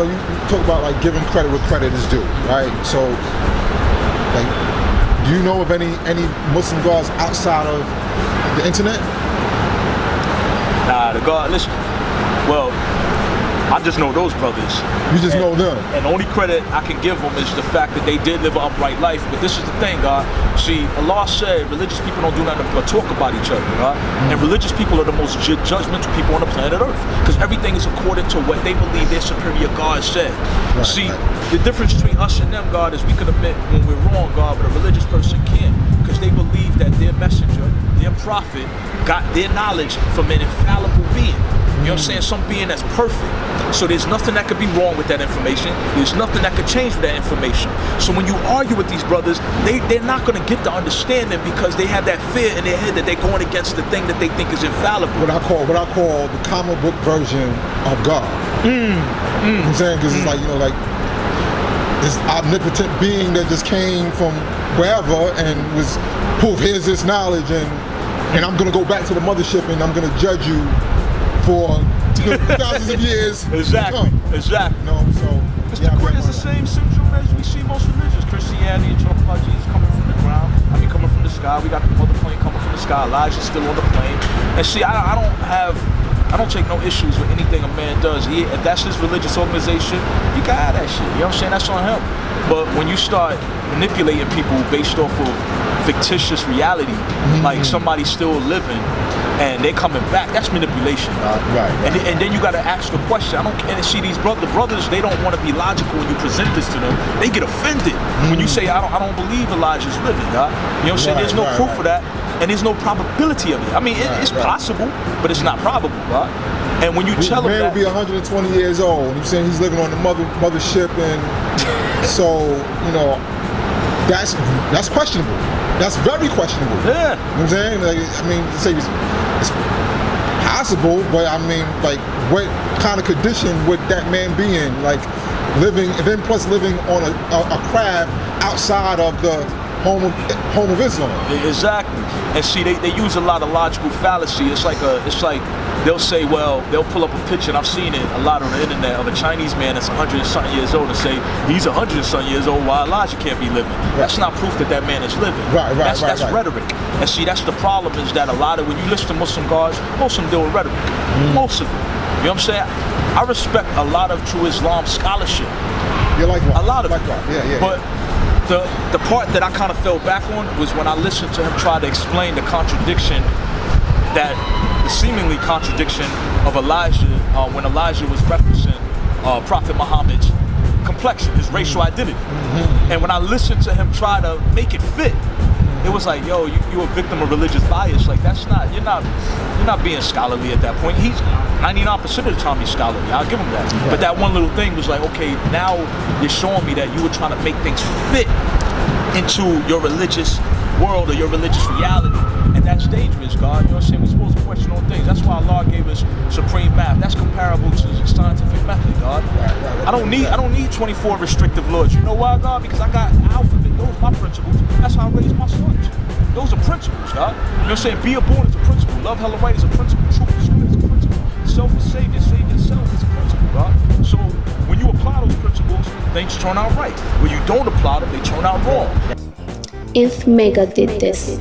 you talk about like giving credit where credit is due, right? So, like, do you know of any Muslim gods outside of the internet? Nah, the God, listen, well, I just know those brothers. You just know them. And the only credit I can give them is the fact that they did live an upright life. But this is the thing, God. See, Allah said religious people don't do nothing but talk about each other, God. And religious people are the most judgmental people on the planet Earth. Because everything is according to what they believe their superior God said. Right, see, the difference between us and them, God, is we can admit when we're wrong, God, but a religious person can't. Because they believe that their messenger, their prophet, got their knowledge from an infallible being. You know what I'm saying? Some being that's perfect. So there's nothing that could be wrong with that information. There's nothing that could change with that information. So when you argue with these brothers, they're not going to get the understanding because they have that fear in their head that they're going against the thing that they think is infallible. What I call the comic book version of God. You know what I'm saying? Because it's like, you know, like this omnipotent being that just came from wherever and was poof, here's this knowledge and I'm going to go back to the mothership and I'm going to judge you for thousands of years. Exactly. No, so it's the same syndrome as we see most religions. Christianity, talking about Jesus coming from the ground. I mean, coming from the sky. We got the mother plane coming from the sky. Elijah's still on the plane. And see, I don't take no issues with anything a man does. If that's his religious organization, you can have that shit. You know what I'm saying? That's on him. But when you start manipulating people based off of fictitious reality, like somebody's still living and they're coming back, that's manipulation, dog. Right. And then you got to ask the question. And see, these brothers, they don't want to be logical when you present this to them. They get offended when you say, I don't believe Elijah's living, dog. You know what I'm saying? There's no proof of that, and there's no probability of it. I mean, it's possible, but it's not probable, dog. And when you tell him that, man will be 120 years old, and you're saying he's living on the mothership, and so you know that's questionable. That's very questionable. Yeah. You know what I'm saying? Like, I mean, say it's possible, but I mean, like, what kind of condition would that man be in? Like, living, and then plus living on a craft outside of the home of Islam. Exactly. And see, they use a lot of logical fallacy. It's like they'll say, well, they'll pull up a picture, and I've seen it a lot on the internet, of a Chinese man that's 100-something years old and say he's 100-something years old while Elijah can't be living. Right. That's not proof that that man is living. That's rhetoric. And see, that's the problem, is that a lot of, when you listen to Muslim gods, most of them deal with rhetoric. Most of them. You know what I'm saying? I respect a lot of true Islam scholarship. You like what? A lot of it. Yeah. But the part that I kind of fell back on was when I listened to him try to explain the contradiction, the seemingly contradiction of Elijah when Elijah was referencing Prophet Muhammad's complexion, his racial identity. And when I listened to him try to make it fit, it was like, yo, you a victim of religious bias. Like, that's not, you're not being scholarly at that point. He's 99% of the time he's scholarly. I'll give him that. Right. But that one little thing was like, okay, now you're showing me that you were trying to make things fit into your religious world or your religious reality. And that's dangerous, God. You know what I'm saying? We're supposed to question on things. That's why Allah gave us supreme math. That's comparable to the scientific method, God. Right. I don't need 24 restrictive laws. You know why, God? Because I got alphabet. Those are my principles. That's how I raise my sons. Those are principles, God. You know what I'm saying? Be born is a principle. Love, hella, right is a principle. Truth is good is a principle. Self is savior. Save yourself is a principle, God. So when you apply those principles, things turn out right. When you don't apply them, they turn out wrong. INFMEGA did this.